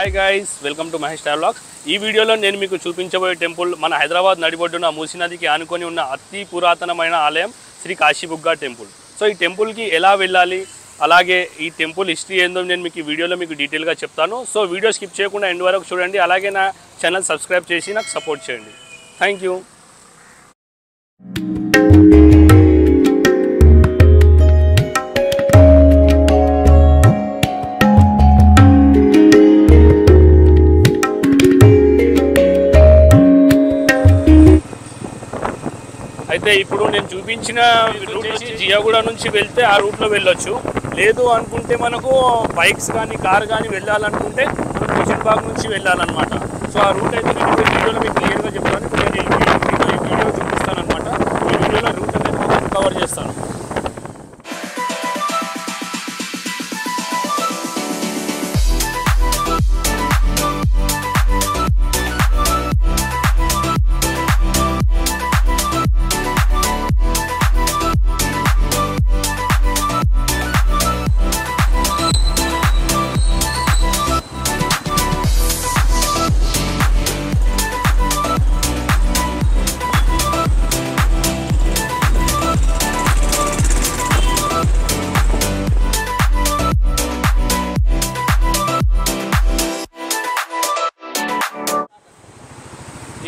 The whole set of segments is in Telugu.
Hi guys, welcome to Mahesh travelogues. ఈ వీడియోలో నేను మీకు చూపించబోయే టెంపుల్ మన హైదరాబాద్ నడిబొడ్డున మూసీ నదికి ఆనుకొని ఉన్న అతి పురాతనమైన ఆలయం శ్రీ కాశీబుగ్గ టెంపుల్. సో ఈ టెంపుల్కి ఎలా వెళ్ళాలి, అలాగే ఈ టెంపుల్ హిస్టరీ ఏందో నేను మీకు ఈ వీడియోలో మీకు డీటెయిల్గా చెప్తాను. సో వీడియో స్కిప్ చేయకుండా ఎండ్ వరకు చూడండి. అలాగే నా ఛానల్ సబ్స్క్రైబ్ చేసి నాకు సపోర్ట్ చేయండి. Thank you. అయితే ఇప్పుడు నేను చూపించిన రూట్ వచ్చి జియాగూడ నుంచి వెళ్తే ఆ రూట్లో వెళ్ళొచ్చు. లేదు అనుకుంటే మనకు బైక్స్ కానీ కార్ కానీ వెళ్ళాలనుకుంటే మనం కిషన్ బాగ్ నుంచి వెళ్ళాలన్నమాట. సో ఆ రూట్ అయితే నేను ఇప్పుడు వీడియోలో మీకు క్లియర్గా చెప్తాను. ఇప్పుడు నేను ఈ వీడియో చూపిస్తాను అనమాట. ఈ వీడియోలో రూట్ అనేది మొత్తం కవర్ చేస్తాను.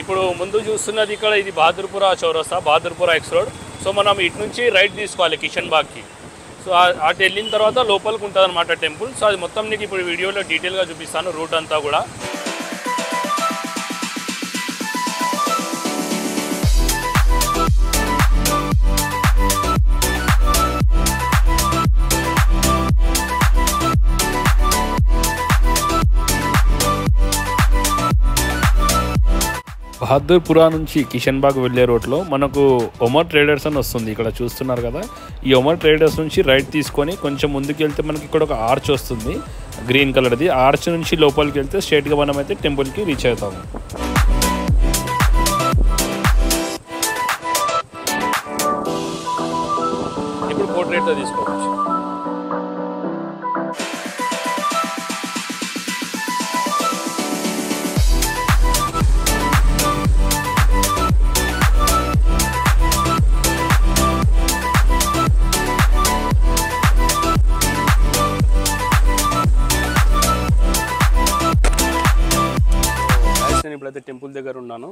ఇప్పుడు ముందు చూస్తున్నది ఇక్కడ ఇది బహదూర్పుర చౌరస్తా, బహదూర్పుర ఎక్స్ రోడ్. సో మనం ఇటు నుంచి రైట్ తీసుకోవాలి కిషన్ బాగ్కి. సో అటు వెళ్ళిన తర్వాత లోపలికి ఉంటుంది అనమాట టెంపుల్. సో అది మొత్తం నీకు ఇప్పుడు వీడియోలో డీటెయిల్గా చూపిస్తాను రూట్ అంతా కూడా. బహదూర్పుర నుంచి కిషన్ బాగ్ వెళ్ళే రోడ్లో మనకు ఒమర్ ట్రేడర్స్ అని వస్తుంది. ఇక్కడ చూస్తున్నారు కదా, ఈ ఒమర్ ట్రేడర్స్ నుంచి రైట్ తీసుకొని కొంచెం ముందుకు వెళ్తే మనకి ఇక్కడ ఒక ఆర్చ్ వస్తుంది గ్రీన్ కలర్ది. ఆర్చ్ నుంచి లోపలికి వెళ్తే స్ట్రైట్గా మనం అయితే టెంపుల్కి రీచ్ అవుతాము. ఇప్పుడు పోర్ట్రేట్తో తీసుకోవచ్చు. నేను ఇప్పుడైతే టెంపుల్ దగ్గర ఉన్నాను.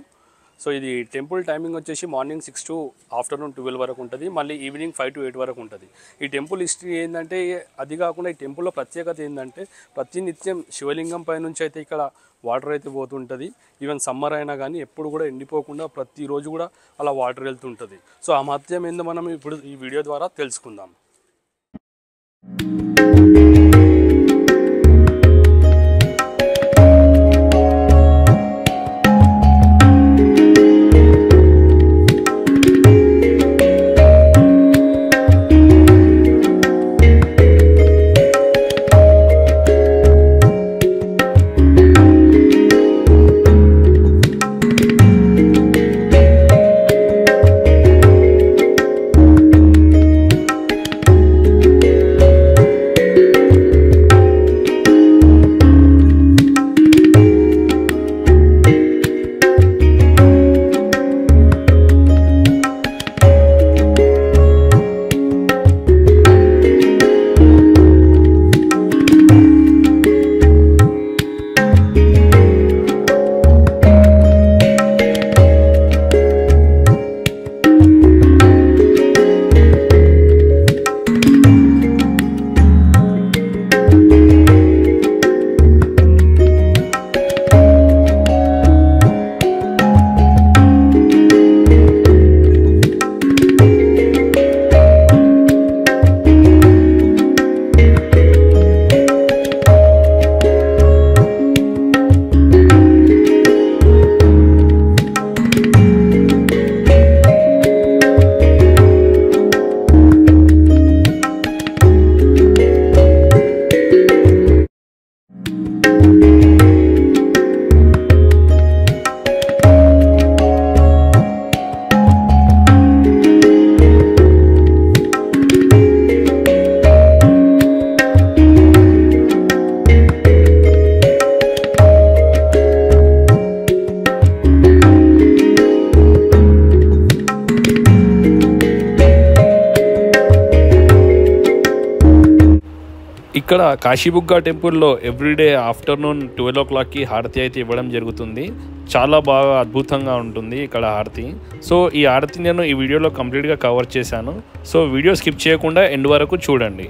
సో ఇది టెంపుల్ టైమింగ్ వచ్చేసి మార్నింగ్ 6 to ఆఫ్టర్నూన్ 12 వరకు ఉంటుంది. మళ్ళీ ఈవినింగ్ 5 to 8 వరకు ఉంటుంది. ఈ టెంపుల్ హిస్టరీ ఏంటంటే, అది కాకుండా ఈ టెంపుల్లో ప్రత్యేకత ఏంటంటే ప్రతినిత్యం శివలింగం పై నుంచి అయితే ఇక్కడ వాటర్ అయితే పోతుంటుంది. ఈవెన్ సమ్మర్ అయినా కానీ ఎప్పుడు కూడా ఎండిపోకుండా ప్రతిరోజు కూడా అలా వాటర్ వెళ్తుంటుంది. సో ఆ మహత్యం ఏందో మనం ఇప్పుడు ఈ వీడియో ద్వారా తెలుసుకుందాం. ఇక్కడ కాశీబుగ్గ టెంపుల్లో ఎవ్రీడే ఆఫ్టర్నూన్ 12 o'clockకి హారతి అయితే ఇవ్వడం జరుగుతుంది. చాలా బాగా అద్భుతంగా ఉంటుంది ఇక్కడ హారతి. సో ఈ హారతి నేను ఈ వీడియోలో కంప్లీట్గా కవర్ చేశాను. సో వీడియో స్కిప్ చేయకుండా ఎండ్ వరకు చూడండి.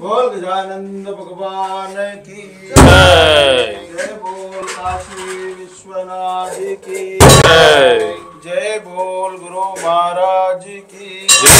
बोल गजानंद भगवान की जय, जय बोल काशी विश्वनाथ की जय, जय बोल गुरु महाराज की जय।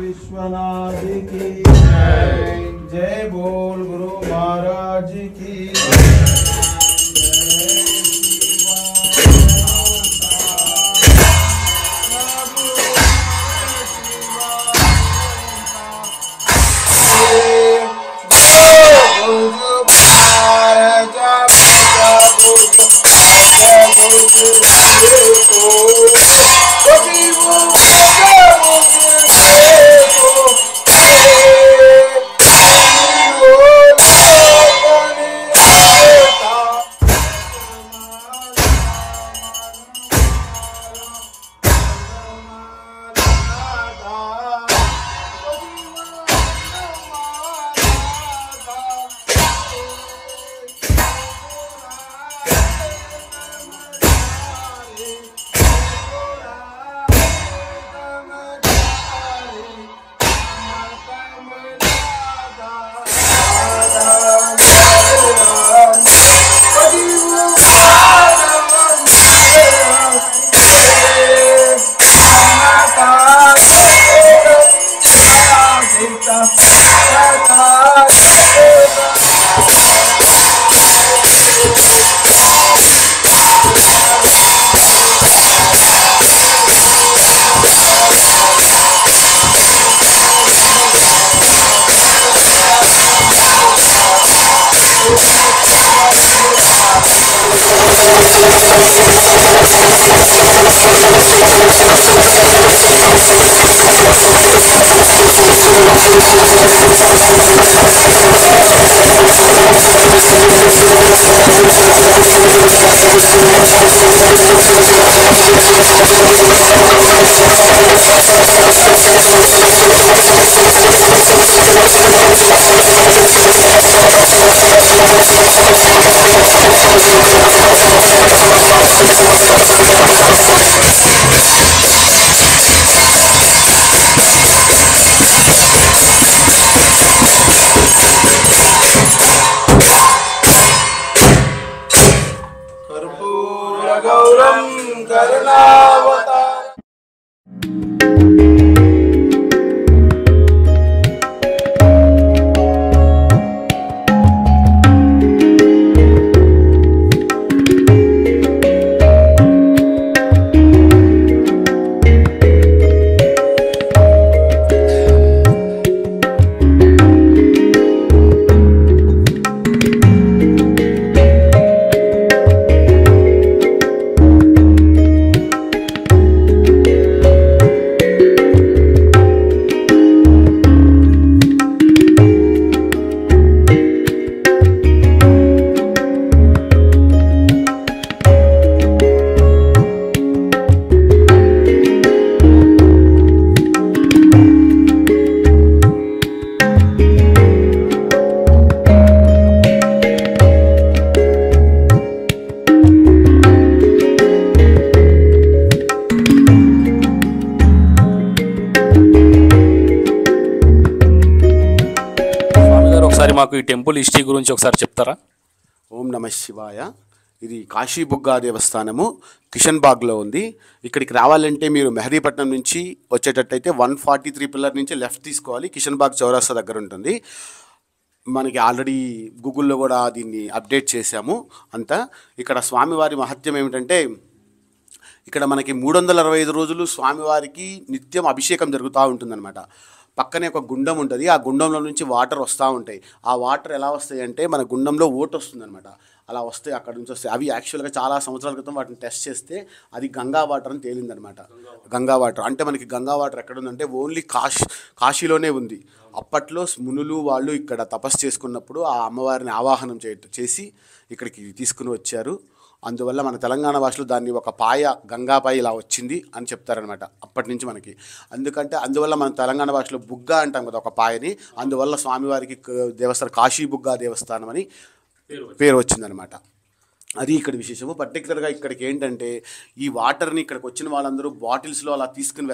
विश्वनाथ की जय, जय बोल गुरु महाराज की గౌరం కరుణావతారం. ఒకసారి మాకు ఈ టెంపుల్ హిస్టరీ గురించి ఒకసారి చెప్తారా? ఓం నమ శివాయ. ఇది కాశీబుగ్గా దేవస్థానము కిషన్ బాగ్లో ఉంది. ఇక్కడికి రావాలంటే మీరు మెహదీపట్నం నుంచి వచ్చేటట్టయితే 143 పిల్లర్ నుంచి లెఫ్ట్ తీసుకోవాలి. కిషన్ బాగ్ చౌరస్తా దగ్గర ఉంటుంది. మనకి ఆల్రెడీ గూగుల్లో కూడా దీన్ని అప్డేట్ చేశాము అంతా. ఇక్కడ స్వామివారి మహత్యం ఏమిటంటే ఇక్కడ మనకి 365 రోజులు స్వామివారికి నిత్యం అభిషేకం జరుగుతూ ఉంటుందన్నమాట. పక్కనే ఒక గుండం ఉంటుంది. ఆ గుండంలో నుంచి వాటర్ వస్తూ ఉంటాయి. ఆ వాటర్ ఎలా వస్తాయి అంటే మన గుండంలో ఓటు వస్తుందన్నమాట. అలా వస్తాయి, అక్కడ నుంచి వస్తాయి. అవి యాక్చువల్గా చాలా సంవత్సరాల క్రితం వాటిని టెస్ట్ చేస్తే అది గంగా వాటర్ అని తేలిందనమాట. గంగా వాటర్ అంటే మనకి గంగా వాటర్ ఎక్కడ ఉందంటే ఓన్లీ కాశీలోనే ఉంది. అప్పట్లో మునులు వాళ్ళు ఇక్కడ తపస్సు చేసుకున్నప్పుడు ఆ అమ్మవారిని ఆవాహనం చేసి ఇక్కడికి తీసుకుని వచ్చారు. అందువల్ల మన తెలంగాణ భాషలో దాన్ని ఒక పాయ, గంగాపాయ ఇలా వచ్చింది అని చెప్తారనమాట అప్పటి నుంచి మనకి. అందువల్ల మన తెలంగాణ భాషలో బుగ్గ అంటాం కదా ఒక పాయని. అందువల్ల స్వామివారికి దేవస్థానం కాశీ బుగ్గా దేవస్థానం అని పేరు వచ్చిందనమాట. అది ఇక్కడ విశేషము. పర్టికులర్గా ఇక్కడికి ఏంటంటే ఈ వాటర్ని ఇక్కడికి వచ్చిన వాళ్ళందరూ బాటిల్స్లో అలా తీసుకుని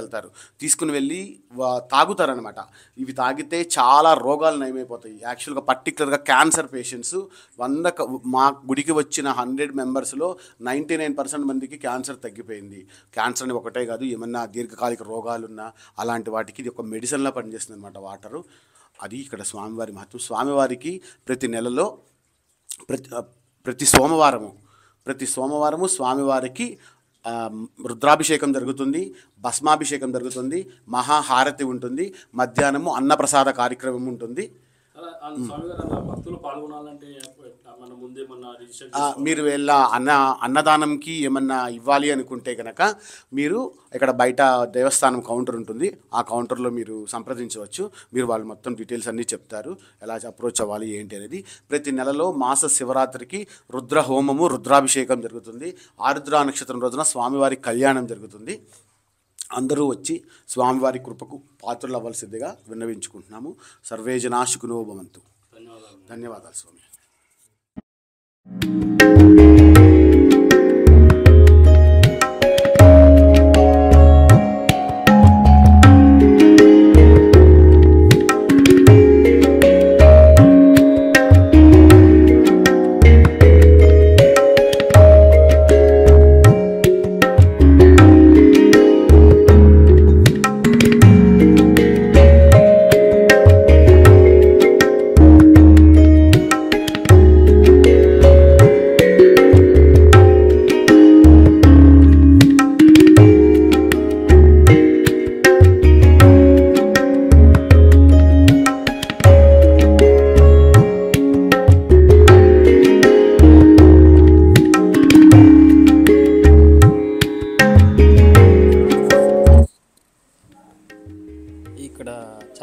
వెళ్ళి తాగుతారనమాట. ఇవి తాగితే చాలా రోగాలు నయమైపోతాయి. యాక్చువల్గా పర్టికులర్గా క్యాన్సర్ పేషెంట్స్ మా గుడికి వచ్చిన 100 మెంబర్స్లో 99% మందికి క్యాన్సర్ తగ్గిపోయింది. క్యాన్సర్ అని ఒకటే కాదు, ఏమన్నా దీర్ఘకాలిక రోగాలున్నా అలాంటి వాటికి ఇది ఒక మెడిసిన్లా పనిచేస్తుంది అనమాట వాటరు. అది ఇక్కడ స్వామివారి మహత్వం. స్వామివారికి ప్రతి నెలలో ప్రతి సోమవారము స్వామివారికి రుద్రాభిషేకం జరుగుతుంది, భస్మాభిషేకం జరుగుతుంది, మహాహారతి ఉంటుంది, మధ్యాహ్నము అన్నప్రసాద కార్యక్రమం ఉంటుంది. మీరు వెళ్ళ అన్నదానంకి ఏమన్నా ఇవ్వాలి అనుకుంటే కనుక మీరు ఇక్కడ బయట దేవస్థానం కౌంటర్ ఉంటుంది. ఆ కౌంటర్లో మీరు సంప్రదించవచ్చు. మీరు వాళ్ళు మొత్తం డీటెయిల్స్ అన్నీ చెప్తారు, ఎలా అప్రోచ్ అవ్వాలి ఏంటి అనేది. ప్రతి నెలలో మాస శివరాత్రికి రుద్ర హోమము, రుద్రాభిషేకం జరుగుతుంది. ఆరుద్ర నక్షత్రం రోజున స్వామివారి కళ్యాణం జరుగుతుంది. అందరూ వచ్చి స్వామివారి కృపకు పాత్రలు అవ్వాల్సిందిగా విన్నవించుకుంటున్నాము. సర్వే జనా సుఖినో భవంతు. ధన్యవాదాలు స్వామి.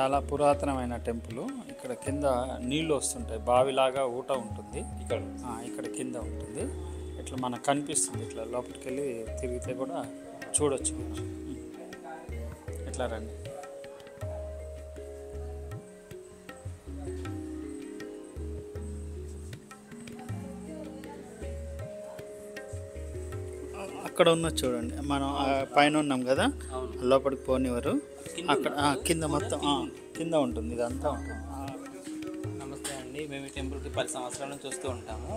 చాలా పురాతనమైన టెంపుల్. ఇక్కడ కింద నీళ్లు వస్తుంటాయి, బావిలాగా ఊట ఉంటుంది ఇక్కడ కింద ఉంటుంది. ఇట్లా మనకు కనిపిస్తుంది, ఇట్లా లోపలికి వెళ్ళి తిరిగితే కూడా చూడొచ్చు. ఇట్లా రండి. అక్కడ ఉన్న చూడండి, మనం పైన ఉన్నాం కదా, లోపలికి పోనివారు. అక్కడ కింద మొత్తం కింద ఉంటుంది, ఇదంతా ఉంటుంది. నమస్తే అండి, మేము ఈ టెంపుల్కి 10 సంవత్సరాల నుంచి వస్తూ ఉంటాము.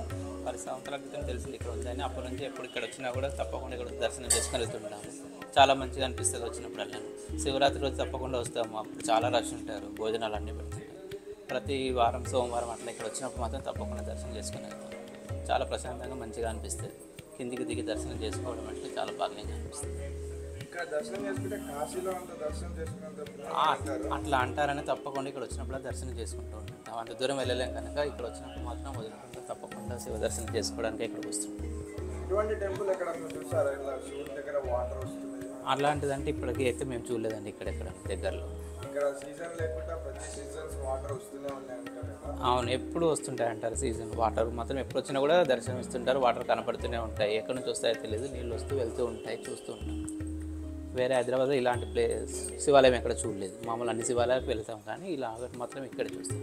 10 సంవత్సరాల క్రితం తెలిసింది ఇక్కడ ఉందని. అప్పటి నుంచి ఎప్పుడు ఇక్కడ వచ్చినా కూడా తప్పకుండా ఇక్కడ దర్శనం చేసుకొని వెళ్తుంటాము. చాలా మంచిగా అనిపిస్తుంది వచ్చినప్పుడల్లా. శివరాత్రి రోజు తప్పకుండా వస్తాము, అప్పుడు చాలా రష్ ఉంటారు, భోజనాలు అన్నీ పెడుతుంటారు. ప్రతి వారం సోమవారం అట్లా ఇక్కడ వచ్చినప్పుడు మాత్రం తప్పకుండా దర్శనం చేసుకుని వెళ్తాం. చాలా ప్రశాంతంగా మంచిగా అనిపిస్తుంది. కిందికి దిగి దర్శనం చేసుకోవడం అంటే చాలా బాగా అనిపిస్తుంది. అట్లా అంటారని తప్పకుండా ఇక్కడ వచ్చినప్పుడు దర్శనం చేసుకుంటూ ఉంటాం. అంత దూరం వెళ్ళలేం కనుక ఇక్కడ వచ్చినప్పుడు మాత్రం వదిలినప్పుడు తప్పకుండా శివ దర్శనం చేసుకోవడానికి ఇక్కడికి వస్తుంటాం. అలాంటిదంటే ఇప్పటికీ అయితే మేము చూడలేదండి ఇక్కడెక్కడ దగ్గరలో. అవును, ఎప్పుడు వస్తుంటాయి అంటారు సీజన్. వాటర్ మాత్రం ఎప్పుడు వచ్చినా కూడా దర్శనం ఇస్తుంటారు. వాటర్ కనపడుతూనే ఉంటాయి, ఎక్కడి నుంచి వస్తాయో తెలియదు. నీళ్ళు వస్తూ వెళ్తూ ఉంటాయి, చూస్తూ ఉంటాం. వేరే హైదరాబాద్లో ఇలాంటి ప్లేస్ శివాలయం ఎక్కడ చూడలేదు. మామూలు అన్ని శివాలయాలకు వెళ్తాం, కానీ ఇలా మాత్రం ఇక్కడే చూస్తాం.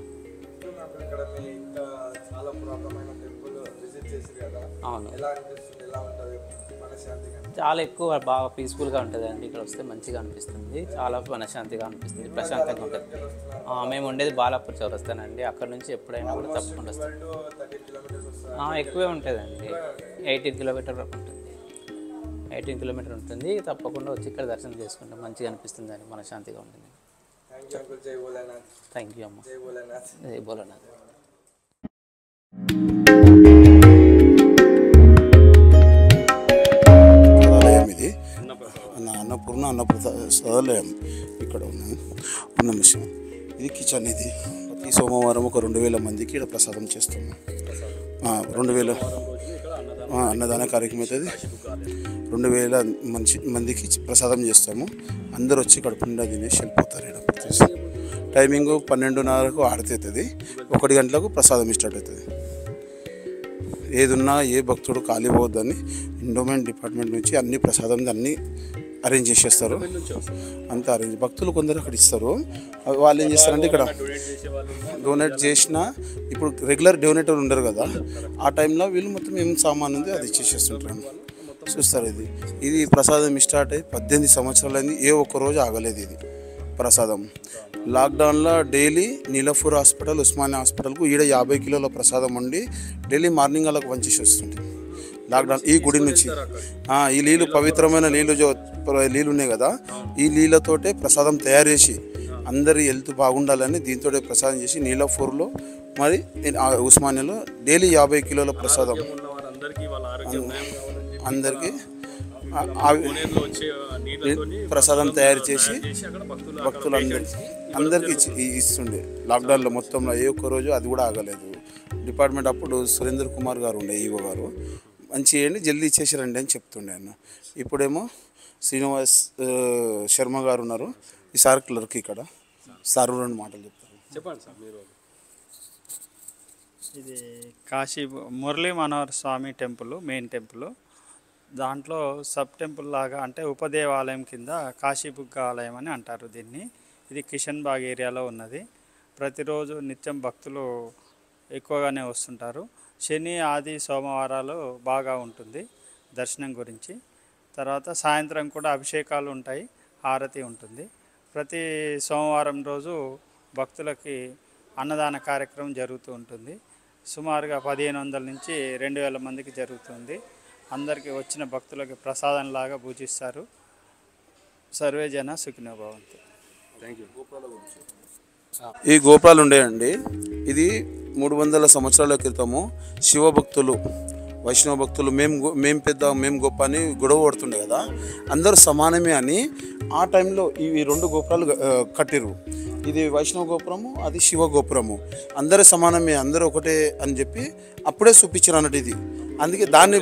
అవును, చాలా ఎక్కువ బాగా పీస్ఫుల్గా ఉంటుంది అండి. ఇక్కడ వస్తే మంచిగా అనిపిస్తుంది, చాలా మనశ్శాంతిగా అనిపిస్తుంది, ప్రశాంతంగా ఉంటుంది. మేము ఉండేది బాలాపూర్ చౌరస్తానండి. అక్కడ నుంచి ఎప్పుడైనా కూడా తప్పకుండా వస్తాం. ఎక్కువే ఉంటుందండి, 18 కిలోమీటర్ వరకు ఉంటుంది. 18 కిలోమీటర్ ఉంటుంది. తప్పకుండా వచ్చి ఇక్కడ దర్శనం చేసుకుంటాం, మంచిగా అనిపిస్తుంది అండి, మనశ్శాంతిగా ఉంటుంది. థ్యాంక్ యూ అమ్మ. జై భోలేనాథ్. అన్నపూర్ణ అన్నప్రసాదాలయం ఇక్కడ ఉన్న విషయం. ఇది కిచెన్. ఇది ప్రతి సోమవారం ఒక 2000 మందికి ఇక్కడ ప్రసాదం చేస్తాము. 2000 అన్నదాన కార్యక్రమం అవుతుంది. 2000 మందికి ప్రసాదం చేస్తాము. అందరూ వచ్చి కడుపు నిండా తినేసి వెళ్ళిపోతారు. ఇక్కడ టైమింగ్ 12:30కు ఆరతి అవుతుంది. 1 గంటలకు ప్రసాదం స్టార్ట్ అవుతుంది. ఏదున్నా ఏ భక్తుడు ఖాళీ పోవద్దని ఎండోమెంట్ డిపార్ట్మెంట్ నుంచి అన్ని ప్రసాదం అన్నీ అరేంజ్ చేసేస్తారు. అంతా అరేంజ్. భక్తులు కొందరు అక్కడ ఇస్తారు. వాళ్ళు ఏం చేస్తారంటే ఇక్కడ డొనేట్ చేసిన, ఇప్పుడు రెగ్యులర్ డొనేటర్ ఉండరు కదా, ఆ టైంలో వీళ్ళు మొత్తం ఏం సామాన్ ఉంది అది ఇచ్చేసేస్తుంటారు. చూస్తారు. ఇది ప్రసాదం స్టార్ట్ అయ్యి 18 సంవత్సరాలు అయింది. ఏ ఒక్క రోజు ఆగలేదు ఇది ప్రసాదం. లాక్డౌన్లో డైలీ నీలపూర్ హాస్పిటల్, ఉస్మానియా హాస్పిటల్కు ఈడ 50 కిలోల ప్రసాదం వండి డైలీ మార్నింగ్ వాళ్ళకు వంచేసి వస్తుంది. లాక్డౌన్ ఈ గుడి నుంచి ఈ నీళ్ళు పవిత్రమైన నీళ్ళు ఉన్నాయి కదా, ఈ నీళ్ళతోటే ప్రసాదం తయారు చేసి అందరి హెల్త్ బాగుండాలని దీంతో ప్రసాదం చేసి నీలపూర్లో మరి ఉస్మానియాలో డైలీ 50 కిలోల ప్రసాదం అందరికీ ప్రసాదం తయారు చేసి అందరికీ ఇస్తుండే. లాక్డౌన్లో మొత్తంలో ఏ ఒక్క రోజు అది కూడా ఆగలేదు. డిపార్ట్మెంట్ అప్పుడు సురేంద్ర కుమార్ గారు ఉండే, ఈవో గారు, మంచి చేయండి జల్దీ ఇచ్చేసారండి అని చెప్తుండే ఆయన. ఇప్పుడేమో శ్రీనివాస్ శర్మ గారు ఉన్నారు, ఈసారి క్లర్క్. ఇక్కడ సార్ 2 మాటలు చెప్తారు. చెప్పండి సార్ మీరు. ఇది కాశీ మురళీ మనోహర్ స్వామి టెంపుల్, మెయిన్ టెంపుల్. దాంట్లో సబ్ టెంపుల్ లాగా, అంటే ఉపదేవాలయం కింద కాశీబుగ్గ ఆలయం అని అంటారు దీన్ని. ఇది కిషన్ బాగ్ ఏరియాలో ఉన్నది. ప్రతిరోజు నిత్యం భక్తులు ఎక్కువగానే వస్తుంటారు. శని, ఆది, సోమవారాలు బాగా ఉంటుంది దర్శనం గురించి. తర్వాత సాయంత్రం కూడా అభిషేకాలు ఉంటాయి, హారతి ఉంటుంది. ప్రతి సోమవారం రోజు భక్తులకి అన్నదాన కార్యక్రమం జరుగుతూ ఉంటుంది. సుమారుగా 1500 నుంచి 2000 మందికి జరుగుతుంది. అందరికీ వచ్చిన భక్తులకి ప్రసాదంలాగా పూజిస్తారు. సర్వే జన సుఖినో భవంతు. Thank you. ఈ గోపురాలు ఉండేయండి. ఇది 300 సంవత్సరాల క్రితము శివభక్తులు, వైష్ణవ భక్తులు మేము పెద్ద మేము గొప్ప అని గొడవ పడుతుండే కదా, అందరూ సమానమే అని ఆ టైంలో ఇవి 2 గోపురాలు కట్టిరు. ఇది వైష్ణవ గోపురము, అది శివ గోపురము. అందరూ సమానమే, అందరూ ఒకటే అని చెప్పి అప్పుడే చూపించారు అన్నట్టు ఇది. అందుకే దాన్ని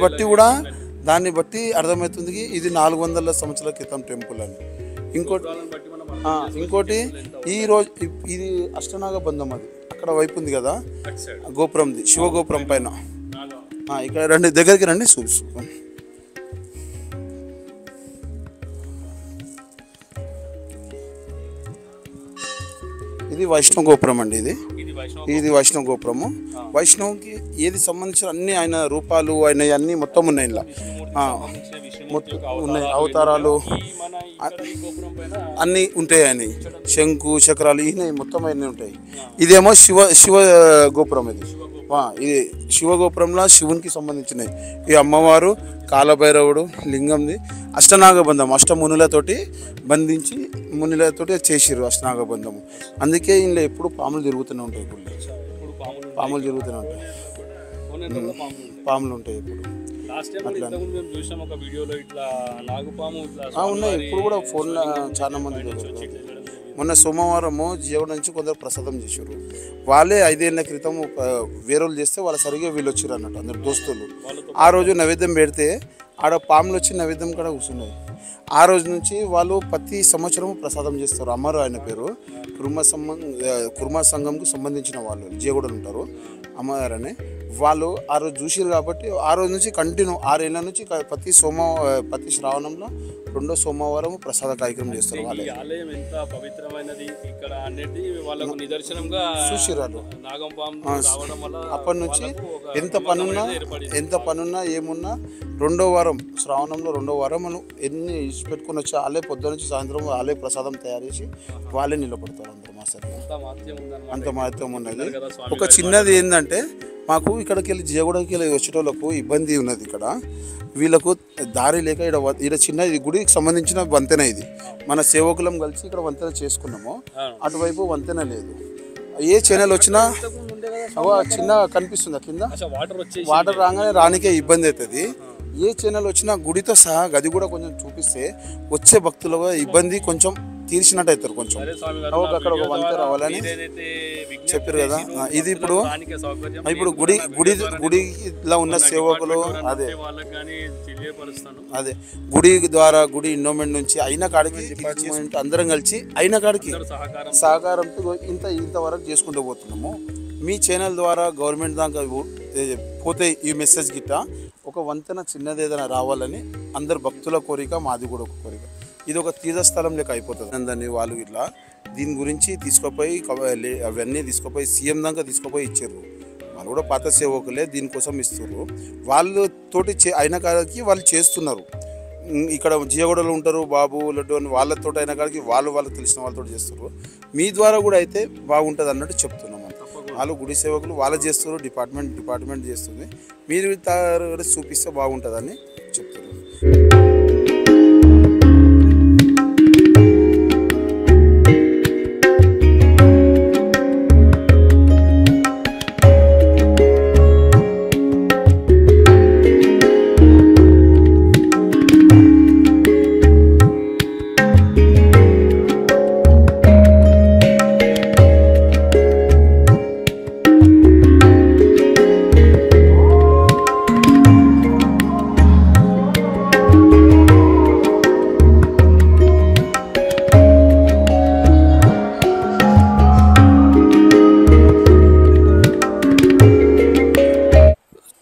బట్టి అర్థమవుతుంది ఇది 400 సంవత్సరాల క్రితం టెంపుల్ అని. ఇంకోటి ఇంకోటి ఈ రోజు ఇది అష్టనాగ బంధం, అది అక్కడ వైపు ఉంది కదా గోపురంది, శివ గోపురం పైన. ఇక్కడ రండి, దగ్గరికి రండి చూసుకో. ఇది వైష్ణవ గోపురం అండి. ఇది వైష్ణవ గోపురము. వైష్ణవుకి ఏది సంబంధించిన అన్ని ఆయన రూపాలు ఆయన అన్ని మొత్తం ఉన్నాయి ఇలా, మొత్తం ఉన్నాయి, అవతారాలు అన్నీ ఉంటాయి. అని శంకు చక్రాలు ఈయన మొత్తం అన్నీ ఉంటాయి. ఇదేమో శివ గోపురం. ఇది శివ గోపురంలో శివునికి సంబంధించినవి. ఈ అమ్మవారు, కాలభైరవుడు, లింగంది అష్టనాగబంధం, అష్టమునులతోటి బంధించి మునులతోటి చేసిర్రు అష్టనాగబంధము. అందుకే ఇందులో ఎప్పుడు పాములు తిరుగుతూనే ఉంటాయి. పాములు తిరుగుతూనే ఉంటాయి, పాములు ఉంటాయి ఎప్పుడు. ఉన్నాయి ఇప్పుడు కూడా ఫోన్లో చాలా మంది. మొన్న సోమవారము జీవన నుంచి కొందరు ప్రసాదం చేశారు. వాళ్ళే 5 ఏళ్ళ క్రితం వేరేలు చేస్తే వాళ్ళు సరిగ్గా వీళ్ళు వచ్చారు అన్నట్టు, అందరు దోస్తులు. ఆ రోజు నైవేద్యం పెడితే ఆడ పాములు వచ్చి నైవేద్యం కూడా కూర్చున్నాయి. ఆ రోజు నుంచి వాళ్ళు ప్రతి సంవత్సరము ప్రసాదం చేస్తారు. అమరు ఆయన పేరు, కుర్మా సంఘంకు సంబంధించిన వాళ్ళు జీవగూడలు ఉంటారు, అమ్మగారు అని. వాళ్ళు ఆ రోజు చూసారు కాబట్టి ఆ రోజు నుంచి కంటిన్యూ 6 ఏళ్ళ నుంచి ప్రతి శ్రావణంలో 2వ సోమవారం ప్రసాద కార్యక్రమం చేస్తారు. వాళ్ళు ఆలయం ఎంత పవిత్రమైనది ఇక్కడ అనేది వాళ్ళకు నిదర్శనంగా చూసిరారు. అప్పటి నుంచి ఎంత పనున్నా ఏమున్నా 2వ వారం శ్రావణంలో 2వ వారం మనం ఎన్ని పెట్టుకుని వచ్చి వాళ్ళే పొద్దున నుంచి సాయంత్రం వాళ్ళే ప్రసాదం తయారు చేసి వాళ్ళే నిలబడతారు. అందరూ మా సార్ అంత మహత్వం ఉన్నది. ఒక చిన్నది ఏంటంటే మాకు ఇక్కడికి వెళ్ళి జీవగూడకి వెళ్ళి వచ్చేటోళ్ళకు ఇబ్బంది ఉన్నది. ఇక్కడ వీళ్ళకు దారి లేక ఇక్కడ చిన్న ఇది గుడికి సంబంధించిన వంతెన. ఇది మన సేవకులం కలిసి ఇక్కడ వంతెన చేసుకున్నాము. అటువైపు వంతెన లేదు. ఏ ఛానల్ వచ్చినా చిన్న కనిపిస్తుంది కింద, వాటర్ రాగానే రానికే ఇబ్బంది అవుతుంది. ఏ ఛానల్ వచ్చినా గుడితో సహా గది కూడా కొంచెం చూపిస్తే వచ్చే భక్తుల ఇబ్బంది కొంచెం తీర్చినట్టు అవుతారు. కొంచెం అక్కడ ఒక వంతెన రావాలని చెప్పారు కదా. ఇది ఇప్పుడు గుడిలో ఉన్న సేవకులు అదే గుడి ద్వారా గుడి ఇన్నోమెంట్ నుంచి అయిన కాడికి అందరం కలిసి అయిన కాడికి సహకారంతో ఇంతవరకు చేసుకుంటూ పోతున్నాము. మీ ఛానల్ ద్వారా గవర్నమెంట్ దాకా పోతే ఈ మెసేజ్ గిట్ట ఒక వంతెన చిన్నది ఏదైనా రావాలని అందరు భక్తుల కోరిక, మాది కూడా ఒక కోరిక. ఇది ఒక తీర్థస్థలం లెక్క అయిపోతుంది. అందరినీ వాళ్ళు ఇట్లా దీని గురించి తీసుకుపోయి అవన్నీ తీసుకుపోయి సీఎం దాకా తీసుకుపోయి ఇచ్చారు. వాళ్ళు కూడా పాత సేవకులే, దీనికోసం ఇస్తారు. వాళ్ళతోటి అయిన కాడికి వాళ్ళు చేస్తున్నారు. ఇక్కడ జీవగూడలు ఉంటారు బాబు లడ్డు అని, వాళ్ళతో అయిన కాడికి వాళ్ళకి తెలిసిన వాళ్ళతో చేస్తారు. మీ ద్వారా కూడా అయితే బాగుంటుంది అన్నట్టు చెప్తున్నాం. వాళ్ళు గుడి సేవకులు వాళ్ళు చేస్తారు, డిపార్ట్మెంట్ చేస్తుంది. మీరు చూపిస్తే బాగుంటుందని చెప్తున్నారు.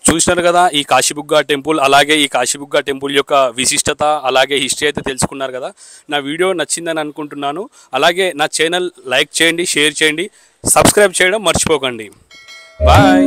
చూసినారు కదా ఈ కాశీబుగ్గ టెంపుల్, అలాగే ఈ కాశీబుగ్గ టెంపుల్ యొక్క విశిష్టత అలాగే హిస్టరీ అయితే తెలుసుకున్నారు కదా. నా వీడియో నచ్చిందని అనుకుంటున్నాను. అలాగే నా ఛానల్ లైక్ చేయండి, షేర్ చేయండి, సబ్స్క్రైబ్ చేయడం మర్చిపోకండి. బాయ్.